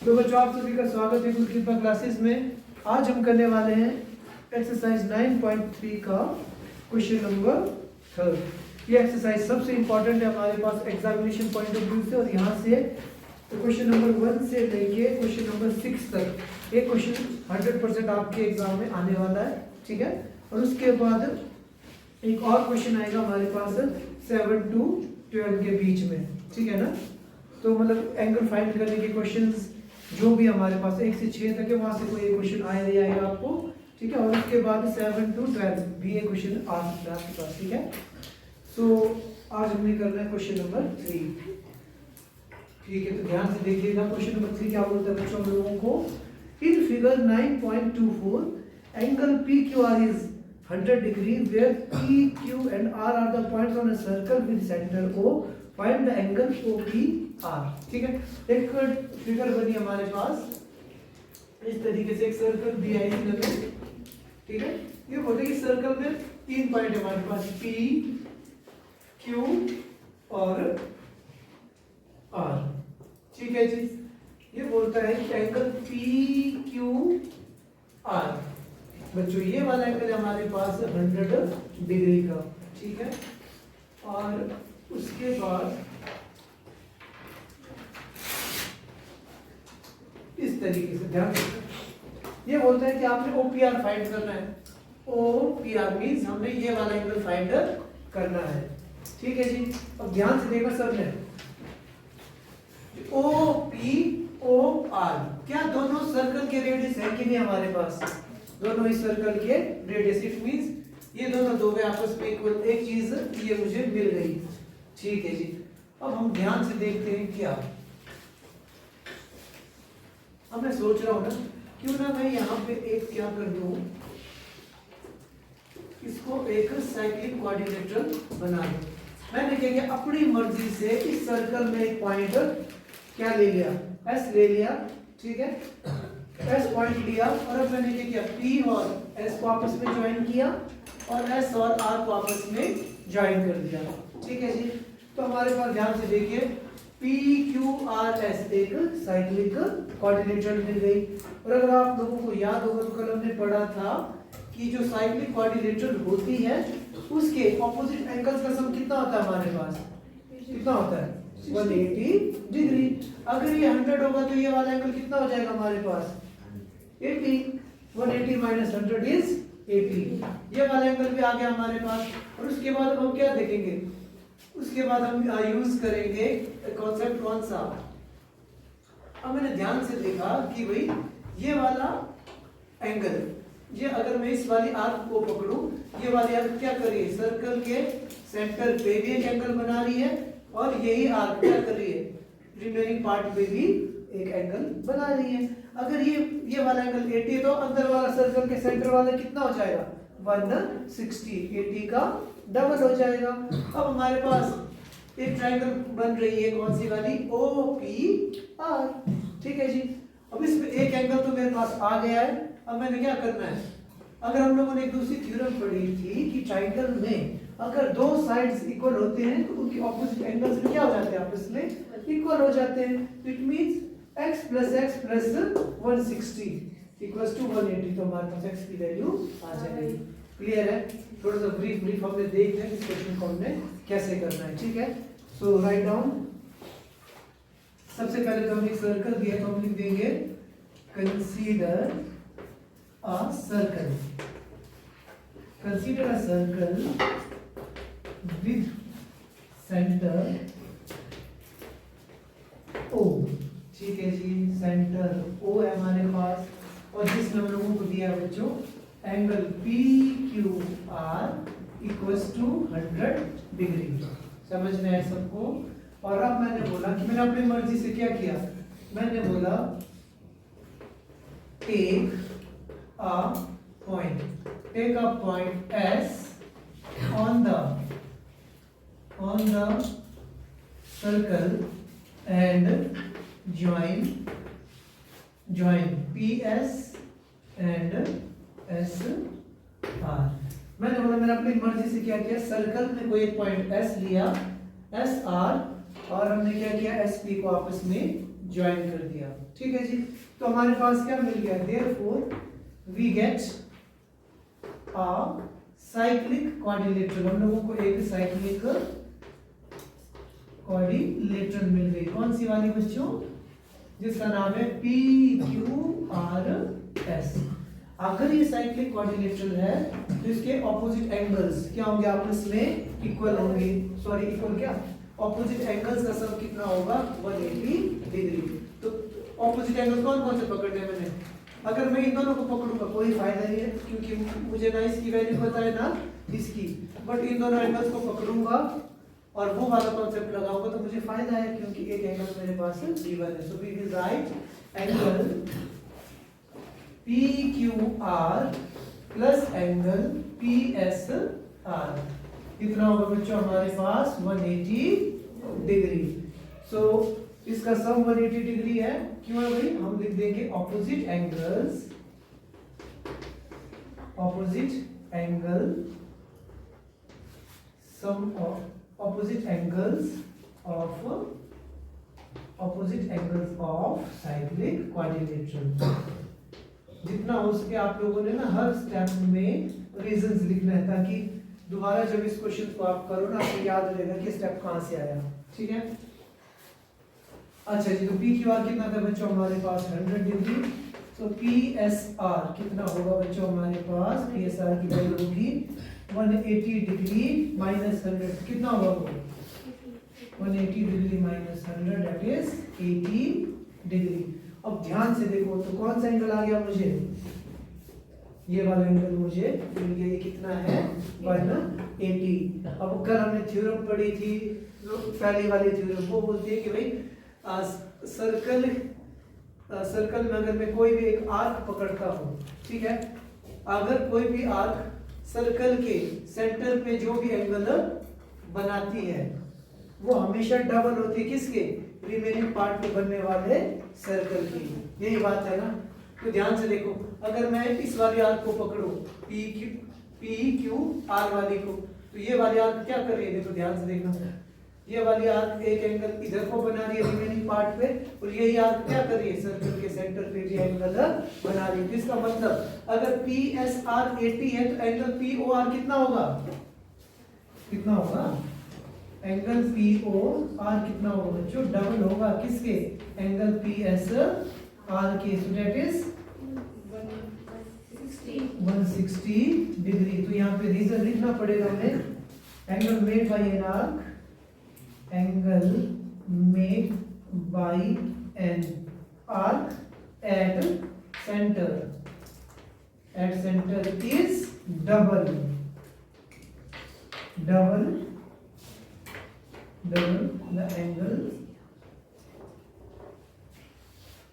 तो बच्चों आप सभी का स्वागत है गुरुकृपा क्लासेस में। आज हम करने वाले हैं एक्सरसाइज 9.3 का क्वेश्चन नंबर 3। ये एक्सरसाइज सबसे इंपॉर्टेंट है हमारे पास एग्जामिनेशन पॉइंट ऑफ व्यू से, और यहाँ से क्वेश्चन नंबर 1 से लेके क्वेश्चन नंबर 6 तक एक क्वेश्चन 100% आपके एग्जाम में आने वाला है, ठीक है। और उसके बाद एक और क्वेश्चन आएगा हमारे पास 7 to 12 के बीच में, ठीक है ना। तो मतलब एंगल फाइंड करने के क्वेश्चंस जो भी हमारे पास 1 से 6 तक है, वहां से कोई एक क्वेश्चन आया नहीं आएगा आपको, ठीक है। और उसके बाद 7 to 12 भी एक क्वेश्चन आ सकता है आपके पास, ठीक है। सो आज हमने करना है क्वेश्चन नंबर 3, ठीक है। तो ध्यान से देखिएगा क्वेश्चन नंबर 3 क्या बोलता है बच्चों हम लोगों को। In figure 9.24 angle PQR is 100 degree where PQ and R are the points on a circle with center O. Find the angle OPR, ठीक है। एक फिगर बनी हमारे पास इस तरीके से, एक सर्कल दिया है इसमें, ठीक है। ये बोलते हैं कि सर्कल में 3 पॉइंट है हमारे पास, P, Q और R, ठीक है जी। ये बोलता है कि एंगल PQR बच्चों ये वाला एंगल है हमारे पास 100 डिग्री का, ठीक है। और उसके बाद इस तरीके से ध्यान रखना, ये बोलता है कि आपने OPR फाइंड करना है। OPR मींस हमने ये वाला एंगल फाइंड करना है, ठीक है जी। अब ध्यान से देखो सब ने, OPOR क्या दोनों सर्कल के रेडियस है कि नहीं हमारे पास, दोनों इस सर्कल के रेडियस, इट मींस ये दोनों दो गए आपस में इक्वल, एक चीज ये मुझे मिल गई, ठीक है जी। अब हम ध्यान से देखते हैं क्या। अब मैं सोच रहा हूं ना, क्यों ना मैं यहाँ पे एक क्या कर दूं, इसको एक साइक्लिक क्वाड्रिलेटरल बना दूं। मैंने क्या किया, अपनी मर्जी से इस सर्कल में एक पॉइंट क्या ले लिया, S ले लिया, ठीक है। S पॉइंट लिया और अब मैंने क्या किया, P और S को आपस में ज्वाइन किया और S और R को आपस में ज्वाइन कर दिया, ठीक है जी। तो हमारे पास ध्यान से देखिए PQRS एक साइक्लिक क्वाड्रिलेटरल मिल गई। और अगर आप लोगों को याद होगा तो कल हमने पढ़ा था कि जो साइक्लिक क्वाड्रिलेटरल होती है उसके ऑपोजिट एंगल्स का सम कितना होता है हमारे पास, कितना होता है 180 डिग्री। अगर ये 100 होगा तो ये वाला एंगल कितना हो जाएगा हमारे पास 80, 180 माइनस 100 इज 80। ये वाला एंगल भी आ गया हमारे पास। और उसके बाद हम क्या देखेंगे, उसके बाद हम यूज करेंगे कॉन्सेप्ट कौन सा। अब मैंने ध्यान से देखा कि भाई ये वाला एंगल, ये अगर मैं इस वाली आर्क को पकड़ूं, ये वाली आर्क क्या कर रही है, सर्कल के सेंटर पे भी एक एंगल बना रही है, और यही आर्क क्या कर रही है, रिमेनिंग पार्ट पे भी एक एंगल बना रही है। अगर ये वाला एंगल 80 है तो अंदर वाला सर्कल के सेंटर वाला कितना हो जाएगा 160, 80 का डबल हो जाएगा। अब हमारे पास एक ट्रायंगल बन रही है, कौन सी वाली, OPR, ठीक है जी। अब इसमें एक एंगल तो मेरे पास आ गया है। अब मैंने क्या करना है, अगर हम लोगों ने एक दूसरी थ्योरम पढ़ी थी कि ट्रायंगल में अगर दो साइड्स इक्वल होते हैं तो उनके ऑपोजिट एंगल्स क्या हो जाते हैं, आपस में इक्वल हो जाते हैं। It means x plus x plus 160 equals to 180, तो हमारे पास x की वैल्यू आ जाएगी। क्लियर है। थोड़ा सा ब्रीफ हमने देख लिया इस क्वेश्चन को हमने कैसे करना है, ठीक है। सो राइट डाउन, सबसे पहले तो हम एक सर्कल दिया तो हम लिख देंगे consider a circle, consider a circle with centre O, ठीक है जी। सेंटर O है हमारे पास, और जिसमें हम लोगों को दिया है बच्चों angle PQR equals to 100 degree, समझ में आया सबको। और अब मैंने बोला कि मैंने अपनी मर्जी से क्या किया, मैंने बोला take a point S on the circle and join PS and SR। मैंने बोला मैंने अपनी मर्जी से क्या किया, सर्कल में कोई एक पॉइंट S लिया, SR, और हमने क्या किया SP को आपस में ज्वाइन कर दिया। ठीक है जी, तो हमारे पास क्या मिल गया, therefore we get a cyclic quadrilateral. हम लोगों को एक साइक्लिक क्वाड्रिलेटरल मिल गई। कौन सी वाली बच्चों? जिसका नाम है PQRS। अगर ये साइक्लिक क्वाड्रिलेटरल है तो इसके ऑपोजिट एंगल्स क्या होंगे, आपस में इक्वल होंगे। सॉरी इक्वल क्या, ऑपोजिट एंगल्स का सम कितना होगा, 180 डिग्री। तो ऑपोजिट एंगल कौन कौन से पकड़ने मैंने, अगर मैं इन दोनों को पकड़ूंगा कोई फायदा नहीं है, क्योंकि मुझे ना इसकी वैल्यू पता है ना इसकी, बट इन दोनों एंगल्स को पकड़ूंगा और वो वाला कॉन्सेप्ट लगाऊंगा तो मुझे फायदा है, क्योंकि एक एंगल मेरे पास गिवन है। So we will write angle PQR plus angle PSR। कितना होगा बच्चों हमारे पास, 180 डिग्री। सो इसका सम 180 डिग्री है। क्यों है भाई, हम लिख देंगे opposite angle sum of opposite angles of cyclic quadrilateral. जितना हो सके आप लोगों ने ना हर स्टेप में रीजंस लिखना है, ताकि दोबारा जब इस क्वेश्चन को आप करो ना आपको याद रहेगा कि स्टेप कहां से आया। ठीक है, अच्छा जी, तो PQR कितना था बच्चों हमारे पास, 100 डिग्री। तो PSR कितना होगा बच्चों हमारे पास, PSR की वैल्यू होगी 180 डिग्री माइनस 100। कितना होगा वो, 180 degree minus 100 that is 80 degree. अब ध्यान से देखो तो कौन सा एंगल आ गया मुझे, ये वाला एंगल मुझे मिल गया। ये कितना है, 180। अब कल हमने थ्योरम पढ़ी थी, पहली वाली थ्योरम, वो बोलती है कि भाई सर्कल में अगर मैं कोई भी एक आर्क पकड़ता हूँ, ठीक है, अगर कोई भी आर्क सर्कल के सेंटर पे जो भी एंगल बनाती है वो हमेशा डबल होती है, किसके, रिमेनिंग पार्ट पे बनने वाले सर्कल की। यही बात है ना। तो ध्यान से देखो, अगर मैं इस वाली आर्क को पकड़ूं PQR वाली को, तो ये वाली आर्क क्या कर रही है, देखो ध्यान से देखना, ये वाली आर्क एक एंगल इधर को बना रही है रिमेनिंग पार्ट पे, और यही आर्क क्या कर रही है, सर्कल के सेंटर पे भी एंगल बना रही है। इसका मतलब अगर PSR 80 है तो एंगल POR कितना होगा, कितना होगा, एंगल POR कितना होगा बच्चों, डबल होगा किसके, एंगल PSR के। So that is 160 degree. तो यहाँ पे रीजन लिखना पड़ेगा हमें, angle made by an arc, angle made by an arc at centre is double the angle,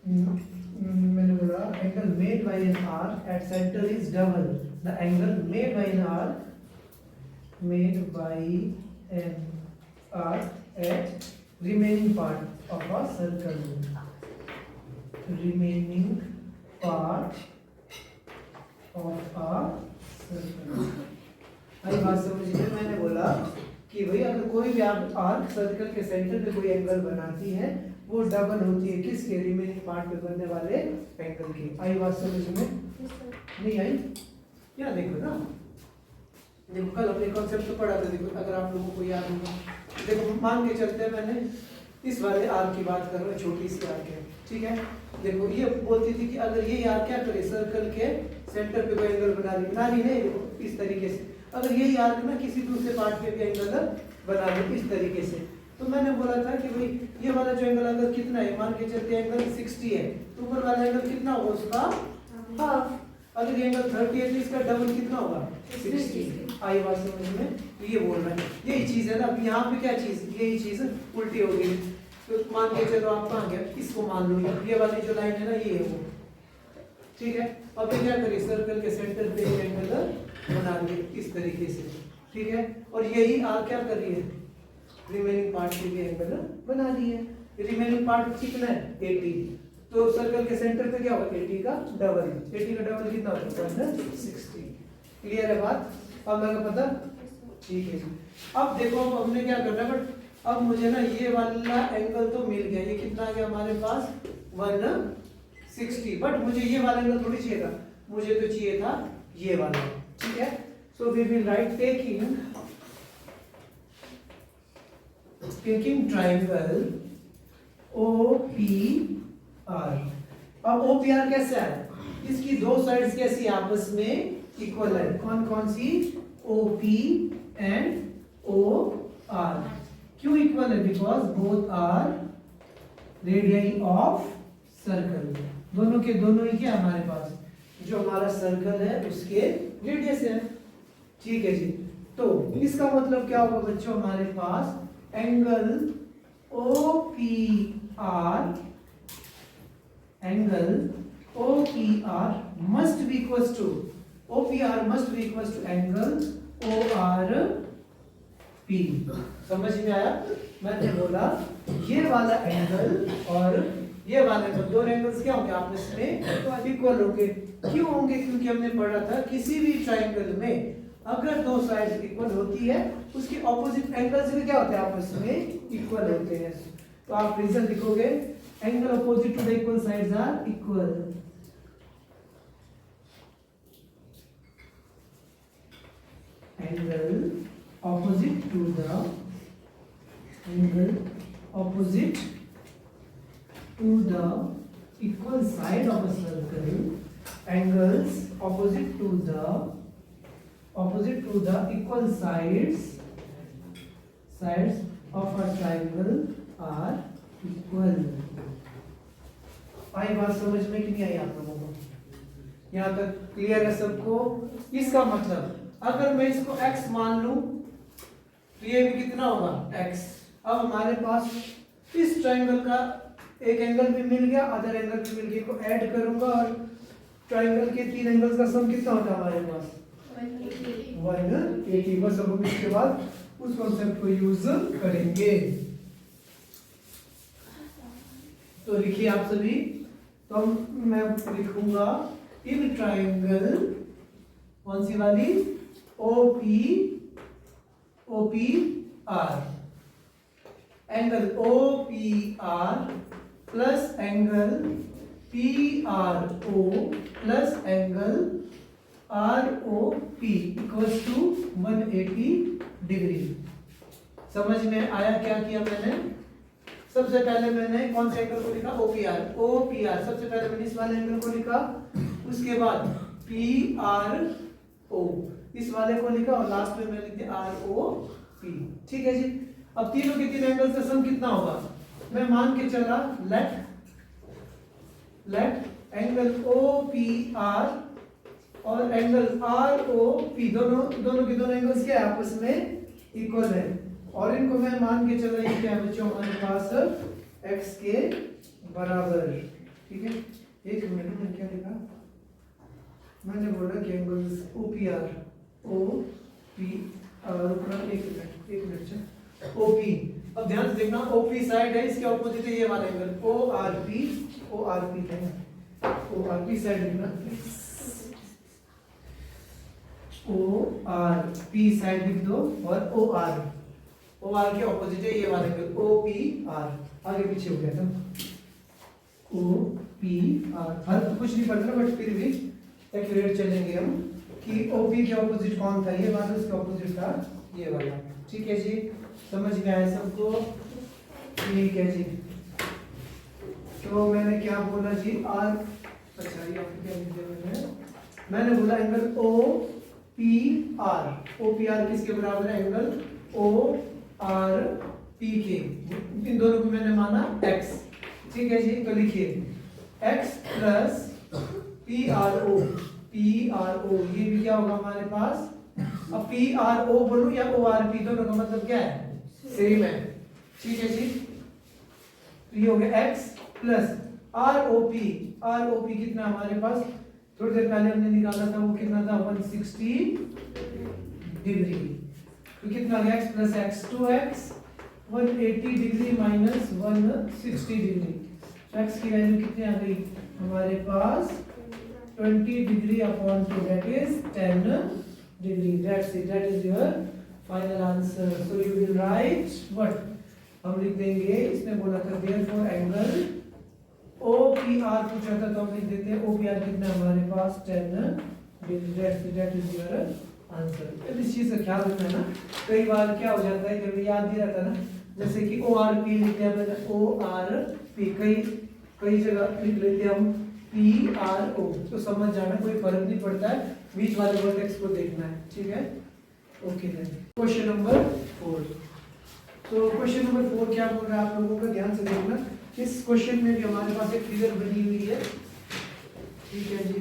मैंने बोला angle made by an arc at centre is double the angle made by an arc at remaining part of a circle, remaining part of a circle. आई बात समझ में, मैंने बोला कि भाई अगर कोई भी आर्क सर्कल के सेंटर पे कोई एंगल बनाती है वो डबल होती है किसके, रिमेनिंग पार्ट पे बनने वाले एंगल की। आई बात समझ में, नहीं आई क्या, देखो ना, देखो कल अपने कॉन्सेप्ट तो पढ़ा था, देखो अगर आप लोगों को याद होगा, देखो मान के चलते हैं, मैंने इस वाले आर्क की बात कर रहा हूँ, छोटी सी आर्क है, ठीक है। देखो ये बोलती थी कि अगर ये आर्क क्या करे, सर्कल के सेंटर पे कोई एंगल बना रही है, देखो इस तरीके से, अगर यही आर्क ना किसी दूसरे पार्ट पे भी एंगल बना दे इस तरीके से, तो मैंने बोला था कि भाई ये वाला जो एंगल अगर कितना है, मान के चलते एंगल 60 है, तो ऊपर वाला एंगल कितना होगा उसका हाफ। अगर ये एंगल 30 है तो इसका डबल कितना होगा, 60। आई बात समझ में, ये बोल रहा है, यही चीज है ना। अब यहाँ पे क्या चीज, यही चीज उल्टी हो गई, तो मान के चलो आप कहाँ गए, इसको मान लो, ये वाली जो लाइन है ना ये है वो, ठीक है। अब ये क्या करिए, सर्कल के सेंटर पे एंगल बना लिए इस तरीके से, ठीक है। और यही आर्क क्या कर रही है, रिमेनिंग पार्ट के लिए एंगल बना रही है। रिमेनिंग पार्ट कितना है, 80, तो सर्कल के सेंटर पे क्या होगा, 80 का डबल, 80 का डबल कितना होगा, 60। क्लियर है बात, अब लगा पता, ठीक है। अब देखो अब हमने क्या करना है, बट अब मुझे ना ये वाला एंगल तो मिल गया, ये कितना आ गया हमारे पास 160, बट मुझे ये वाला एंगल थोड़ी चाहिए था, मुझे तो चाहिए था ये वाला, ठीक है। So we will write taking triangle OPR। अब OPR कैसा है, इसकी दो साइड्स कैसी आपस में इक्वल है, कौन कौन सी, OP एंड OR। क्यों इक्वल है, because both are radius of circle, दोनों के दोनों ही क्या हमारे पास, जो हमारा सर्कल है उसके रेडियस है, ठीक है जी। तो इसका मतलब क्या होगा बच्चों, हमारे पास angle OPR must be equals to, OPR must be equals to angle ORP। समझ में आया, मैंने बोला ये वाला एंगल और ये वाला एंगल, दो एंगल्स क्या होंगे आपस में इक्वल होंगे। क्यों होंगे, क्योंकि हमने पढ़ा था किसी भी ट्राइंगल में अगर दो साइड्स इक्वल होती है उसके ऑपोजिट एंगल्स भी क्या होते हैं आपस में इक्वल होते हैं। तो आप रीजन लिखोगे, angle opposite to the equal sides are equal. Angle opposite to the equal side of a circle, angles opposite to the equal sides of a triangle are equal। आई बात समझ में कि नहीं आई आप लोगों को, यहाँ तक क्लियर है सबको। इसका मतलब अगर मैं इसको x मान लूं तो ये भी कितना होगा x। अब हमारे पास इस ट्रायंगल का एक एंगल भी मिल गया, अदर एंगल भी मिल गया, को ऐड करूंगा और ट्रायंगल के तीन एंगल्स का सम कितना होता है हमारे पास 180। बस अब हम इसके बाद उस कॉन्सेप्ट को यूज करेंगे। तो लिखिए आप सभी, तो मैं लिखूंगा इन ट्रायंगल, कौन सी वाली, OPR, angle OPR plus angle PRO plus angle ROP equals to 180 degree. समझ में आया क्या किया मैंने? सबसे पहले मैंने कौन से एंगल को लिखा, OPR। सबसे पहले मैंने इस वाले एंगल को लिखा, उसके बाद PRO इस वाले को लिखा और लास्ट में मैंने लिख दिया ROP। ठीक है जी। अब तीनों के तीन एंगल का सम कितना होगा, मैं मान के चला, लेट एंगल OPR और एंगल ROP दोनों के दोनों एंगल्स क्या है आपस में इक्वल है, और इनको मैं मान के चला ये क्या बच्चों हमारे पास x के बराबर। ठीक है, एक मिनट में क्या लिखा, मैंने बोला कि एंगल्स OPR एक मिनट OP। अब ध्यान से देखना, OP साइड है, इसके ऑपोजिट है ये वाला एंगल ORP है, ORP साइड लिखना, ORP साइड लिख दो और OR के ऑपोजिट है ये वाला एंगल OPR। आगे पीछे हो गया था OPR, फर्क तो कुछ नहीं पड़ता बट फिर भी एक्यूरेट चलेंगे हम कि OP के ऑपोजिट कौन था, ये वाला, उसके ऑपोजिट था ये वाला। ठीक है जी, समझ में आया सबको? ठीक है जी। तो मैंने क्या बोला जी, अच्छा ये क्या लिख दिया मैंने बोला एंगल OPR किसके बराबर है, एंगल ORP के, इन दोनों को मैंने माना x। ठीक है जी, तो लिखिए x प्लस PRO, ये भी क्या होगा हमारे पास, अब PRO बोलूं या ORP, दोनों का मतलब क्या है, सेम है। ठीक है जी, तो ये हो गया x प्लस ROP कितना हमारे पास, थोड़ी देर पहले हमने निकाला था, वो कितना था 160 डिग्री। तो कितना गया x plus x, 2x 180 degree minus 160 degree. तो x की वैल्यू कितनी आ गई हमारे पास 20 degree upon 2, that is 10 degree. That's it. That is your final answer. So you will write what? हम लिख देंगे, इसने बोला था देयरफॉर एंगल OPR पूछा था, तो हम लिख देते हैं OPR कितना है हमारे पास 10 degree. That is your answer. इस चीज का ख्याल रखना है ना, कई बार क्या हो जाता है, जब याद नहीं रहता ना, जैसे कि ORP लिखते हैं मैंने ORP, कई जगह लिख लेते हैं हम PRO, तो समझ जाना कोई फर्क नहीं पड़ता है, बीच वाले वर्टेक्स को देखना है, ठीक है। Okay then question number 4। तो क्वेश्चन नंबर 4 क्या बोल रहा है आप लोगों का, ध्यान से देखना। इस क्वेश्चन में भी हमारे पास एक फिगर बनी हुई है, ठीक है जी।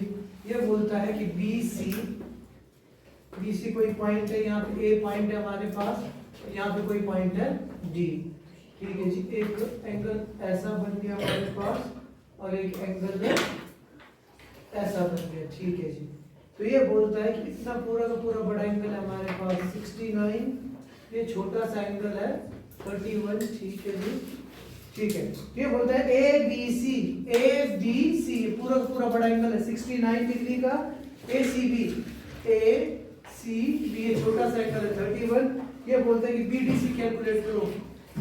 ये बोलता है कि BC कोई पॉइंट है, यहाँ पे A पॉइंट है हमारे पास, यहाँ पे कोई पॉइंट है D, ठीक है जी। एक एंगल ऐसा बन गया हमारे पास और एक एंगल ऐसा बन गया, ठीक है जी। तो ये बोलता है कि इतना पूरा का पूरा बड़ा एंगल है हमारे पास 69, ये छोटा सा एंगल है 31, ठीक है जी, ठीक है। ये बोलता है ABC पूरा का पूरा बड़ा एंगल है 69 डिग्री का, ACB ये छोटा सा एंगल है 31। ये बोलता है कि BDC कैलकुलेट करो।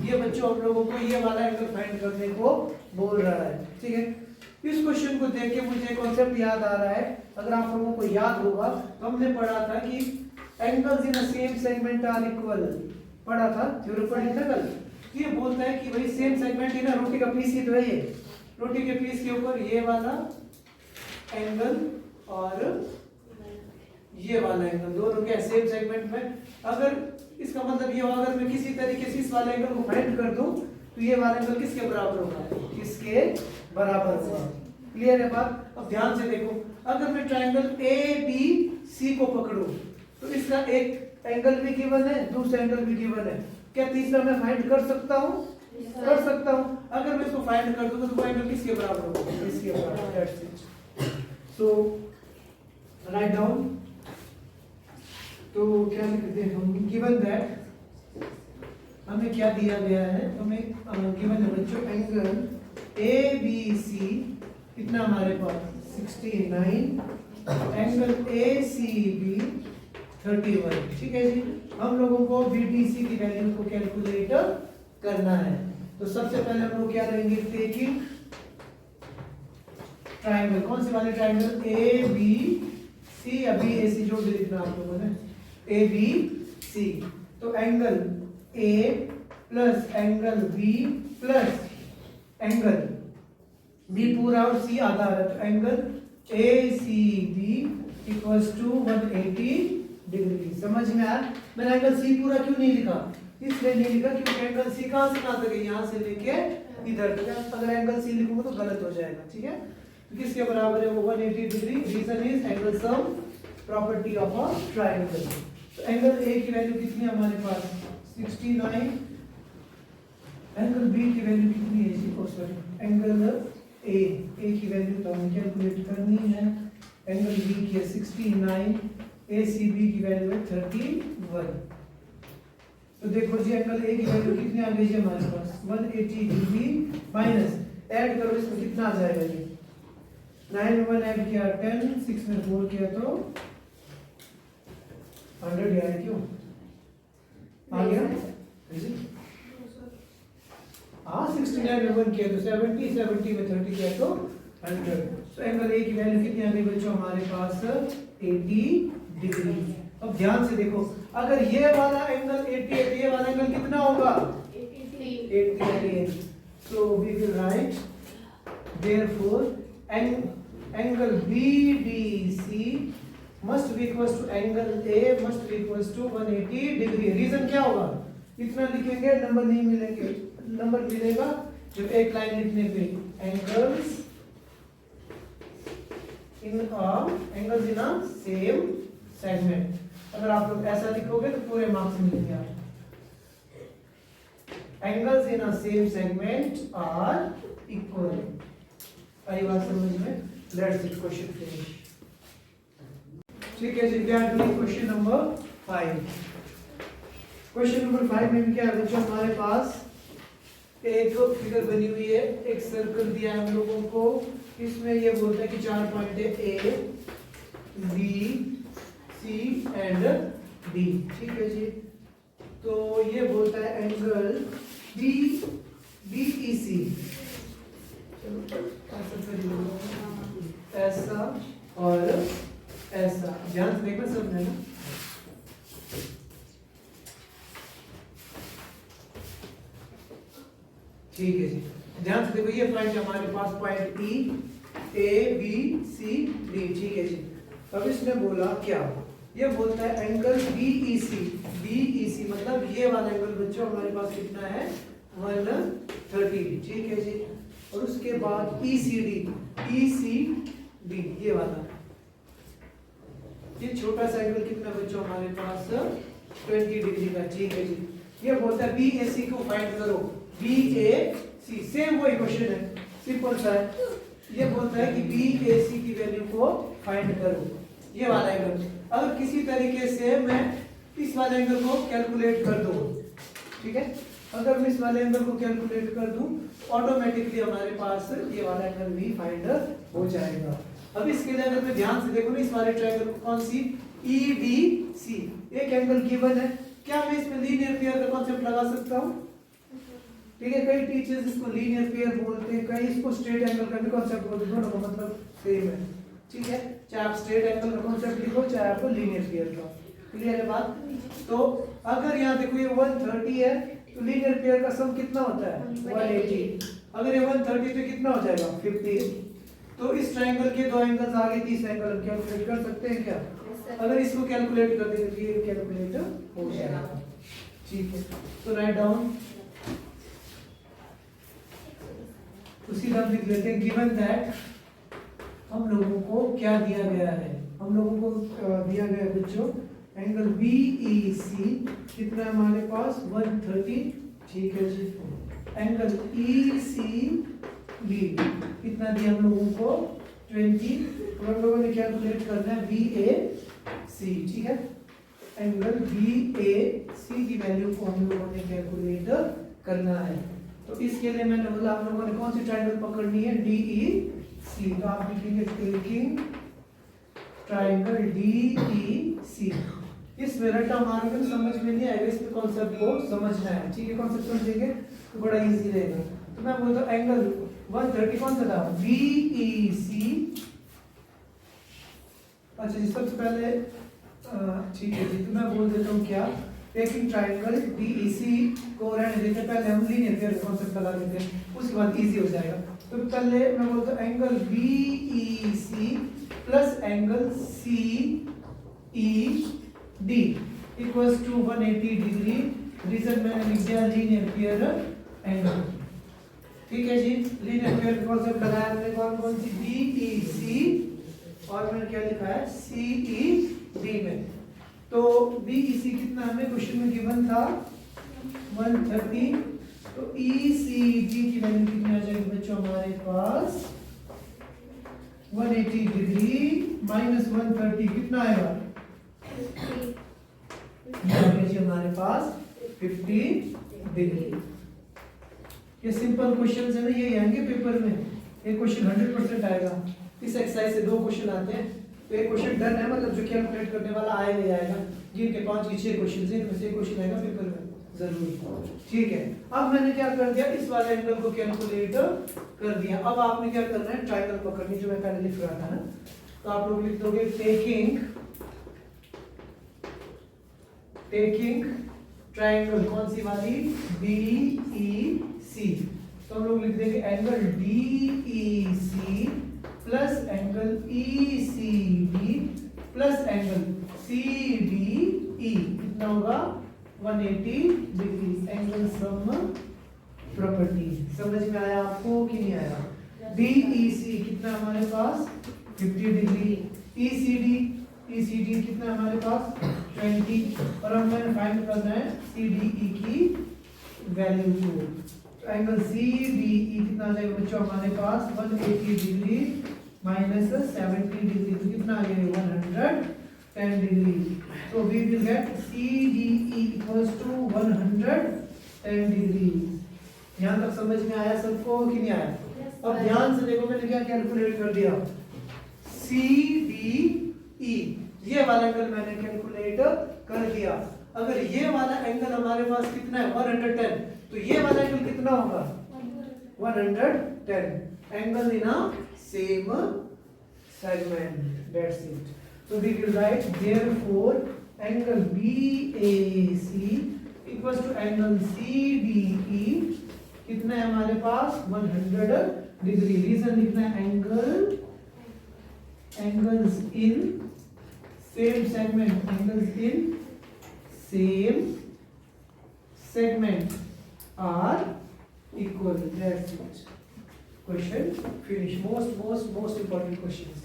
ये बच्चों हम लोगों को ये वाला एंगल फाइंड करने को बोल रहा है, ठीक है। इस क्वेश्चन को देख के मुझे कॉन्सेप्ट याद आ रहा है, अगर आप लोगों को याद होगा तो हमने पढ़ा था कि angles in a same segment are equal, पढ़ा था थ्योरेटिकल इंटीग्रल। ये बोलता है कि भाई सेम सेगमेंट है ना, रोटी का पीस ही तो है, ये रोटी के पीस के ऊपर ये वाला एंगल और ये वाला एंगल, दोनों के सेम सेगमेंट में, अगर इसका मतलब ये होगा, अगर मैं किसी तरीके से इस वाले एंगल को फाइंड कर दूं तो ये वाला एंगल किसके बराबर होगा, किसके बराबर होगा। क्लियर है बात। अब ध्यान से देखो, अगर मैं ट्रायंगल ABC को पकड़ूं तो इसका एक एंगल भी गिवन है, दूसरा एंगल भी गिवन है, क्या तीसरा मैं फाइंड कर सकता हूं? कर सकता हूं। अगर मैं इसको फाइंड कर दूंगा तो वो एंगल किसके बराबर होगा, इसके बराबर। That's it. So write down. तो क्या लिखते हैं हम, गिवन दैट, हमें क्या दिया गया है, हमें गिवन है बच्चों एंगल ABC कितना हमारे पास 69, एंगल ACB 31, ठीक है जी। हम लोगों को BDC की वैल्यू को कैलकुलेट करना है, तो सबसे पहले हम लोग क्या करेंगे, टेकिंग ट्रायंगल, कौन से वाले ट्रायंगल, ABC या BAC जो भी लिखना आप लोगों ने, ABC। तो angle A plus angle B plus angle B पूरा और C आधा है, तो angle ACB equals to 180 degree. समझ में आया? मैंने एंगल C पूरा क्यों नहीं लिखा, इसलिए नहीं लिखा क्योंकि एंगल C कहां से कहां तक है, यहां से लेके इधर तक। अगर एंगल C लिखूंगा तो गलत हो जाएगा, ठीक है। तो किसके बराबर है वो 180 degree. Reason is angle sum property of a triangle. तो एंगल A की वैल्यू कितनी है हमारे पास 69, एंगल B की वैल्यू कितनी है जी, सॉरी एंगल A की वैल्यू तो हमें कैलकुलेट करनी है, एंगल B की है 69, ACB की वैल्यू है 31। तो देखो जी एंगल A की वैल्यू कितनी आ गई है हमारे पास 180 डिग्री माइनस, ऐड करो इसमें कितना आ जाएगा ये, 9 में 1 ऐड किया 10, 6 में 4 किया तो 100 आया, क्यों आ गया हाँ 69 में 1 किया तो 70, 70 में 30 किया तो 100। तो एंगल A की वैल्यू कितनी आ गई बच्चों हमारे पास 80 डिग्री। अब ध्यान से देखो, अगर ये वाला एंगल 80 है तो ये वाला एंगल कितना होगा 80। So we will write therefore angle BDC must be equals to angle A must be equals to 180 degree. Reason क्या होगा, इतना लिखेंगे नंबर नहीं मिलेंगे, नंबर मिलेगा जब एक लाइन लिखने पे, angles in a same segment. अगर आप लोग ऐसा लिखोगे तो पूरे मार्क्स मिलेंगे आपको। Angles in a same segment are equal. आई बात समझ में? Let's it question finish. ठीक है जी, we are doing question number 5। Question number 5 में भी क्या है बच्चों, हमारे पास एक फिगर बनी हुई है, एक सर्कल दिया है हम लोगों को, इसमें ये बोलता है कि 4 पॉइंट है A B C and D, ठीक है जी। तो ये बोलता है एंगल बी BEC, चलो ऐसा और ऐसा, ध्यान से देखना सब है ना। ठीक है जी, ध्यान से देखो, ये पॉइंट हमारे पास पॉइंट ABCD, ठीक है जी। अब इसने बोला क्या, ये बोलता है एंगल BEC मतलब ये वाला एंगल बच्चों हमारे पास कितना है 130, ठीक है जी। और उसके बाद ECD ये वाला, ये छोटा सा एंगल कितना बच्चों हमारे पास 20 डिग्री का, ठीक है जी। ये बोलता है BAC को फाइंड करो, BAC सेम वही क्वेश्चन है, सिंपल सा है। ये बोलता है कि BAC की वैल्यू को फाइंड करो, ये वाला एंगल। अगर किसी तरीके से मैं इस वाले एंगल को कैलकुलेट कर दूं, ठीक है, अगर मैं इस वाले एंगल को कैलकुलेट कर दूं ऑटोमेटिकली हमारे पास ये वाला एंगल भी फाइंड हो जाएगा। अब इसके लिए अगर मैं ध्यान से देखो ना, इस वाले ट्रायंगल को कौन सी EDC एक एंगल गिवन है, क्या मैं इसमें लीनियर पेयर का कॉन्सेप्ट लगा सकता हूं? ठीक है, कई टीचर्स इसको लीनियर पेयर बोलते हैं, कई इसको स्ट्रेट एंगल का भी कॉन्सेप्ट बोलते हैं, दोनों का मतलब सेम है, ठीक है। चाहे आप स्ट्रेट एंगल का कॉन्सेप्ट लिखो, चाहे आप लीनियर पेयर का, क्लियर है बात। तो अगर यहाँ देखो ये 130 है तो लीनियर पेयर का सम कितना होता है 180, अगर ये 130 तो कितना हो जाएगा 50। तो इस ट्रायंगल के दो एंगल्स आगे, तीसरा एंगल हम कैलकुलेट कर सकते हैं क्या? अगर इसको कैलकुलेट कर देंगे तो ये कैलकुलेट हो जाएगा, ठीक है। तो राइट डाउन, उसी नाम लिख लेते हैं, गिवन दैट हम लोगों को क्या दिया गया है, हम लोगों को दिया गया है बच्चों एंगल BEC कितना है हमारे पास 130, ठीक है जी। एंगल ECB कितना दिया हम लोगों को 20, और हम लोगों ने कैलकुलेट करना है BAC, ठीक है। एंगल BAC की वैल्यू को हम लोगों ने कैलकुलेट करना है। तो इसके लिए मैंने बोला आप लोगों ने कौन सी ट्रायंगल पकड़नी है DEC, तो आप लिखेंगे टेकिंग ट्रायंगल DEC। इसमें रट्टा मारोगे समझ में नहीं आएगा, इसमें कॉन्सेप्ट को समझना है, ठीक है। कॉन्सेप्ट समझेंगे तो बड़ा इजी रहेगा। तो मैं बोलता हूँ एंगल 130 कौन सा था BEC, अच्छा जी सबसे पहले ठीक है जी, तो मैं बोल देता हूँ क्या, टेकिंग ट्रायंगल BEC को रहने देते, पहले हम लीनियर पेयर का कॉन्सेप्ट लगा देते हैं, उसके बाद इजी हो जाएगा। तो पहले मैं बोलता हूँ angle BEC plus angle CED equals to 180 degree, reason मैंने लिख दिया लीनियर पेयर एंगल, ठीक है जी। लीनियर पेयर का कॉन्सेप्ट लगाया हमने, कौन कौन सी BEC और मैंने क्या लिखा है CED में। तो BEC कितना हमें क्वेश्चन में गिवन था 130, तो ECD की वैल्यू कितनी आ जाएगी बच्चों हमारे पास 180 डिग्री माइनस 130 कितना आएगा जी हमारे पास 50 डिग्री। ये सिंपल क्वेश्चन है ना, ये आएंगे पेपर में, ये क्वेश्चन 100% आएगा। इस एक्सरसाइज से 2 क्वेश्चन आते हैं, तो एक क्वेश्चन डन है, मतलब जो कैलकुलेट करने वाला आएगा ही आएगा, जिनके 5 की 6 क्वेश्चन है इनमें से क्वेश्चन आएगा पेपर में जरूर, ठीक है। अब मैंने क्या कर दिया, इस वाले एंगल को कैलकुलेट कर दिया। अब आपने क्या करना है, ट्रायंगल पकड़नी, जो मैं पहले लिख रहा था ना, तो आप लोग लिख दोगे टेकिंग ट्रायंगल कौन सी वाली BEC, तो हम लोग लिख देंगे angle DEC plus angle ECD plus angle CDE कितना होगा 180 डिग्री। एंगल सम प्रॉपर्टी समझ में आया आपको कि नहीं आया? DEC कितना हमारे पास 50 डिग्री, ECD कितना हमारे पास 20, और हमें फाइंड करना है CDE की वैल्यू को। एंगल CDE कितना आ जाएगा बच्चों हमारे पास 180 डिग्री माइनस 70 डिग्री, तो कितना आ जाएगा 110 डिग्री। तो we will get CDE equals to 110 degree. यहाँ तक समझ में आया सबको कि नहीं आया? अब ध्यान से देखो, मैंने क्या कैलकुलेट कर दिया, CDE ये वाला एंगल मैंने कैलकुलेट कर दिया। अगर ये वाला एंगल हमारे पास कितना है 110, तो ये वाला एंगल कितना होगा 110 angle in a same segment. That's it. So we will write therefore angle BAC equals to angle CDE. कितना है हमारे पास 100 डिग्री. रीजन लिखना है angles in same segment. Angles in same segment are equal. That's it. Question finish. Most important questions.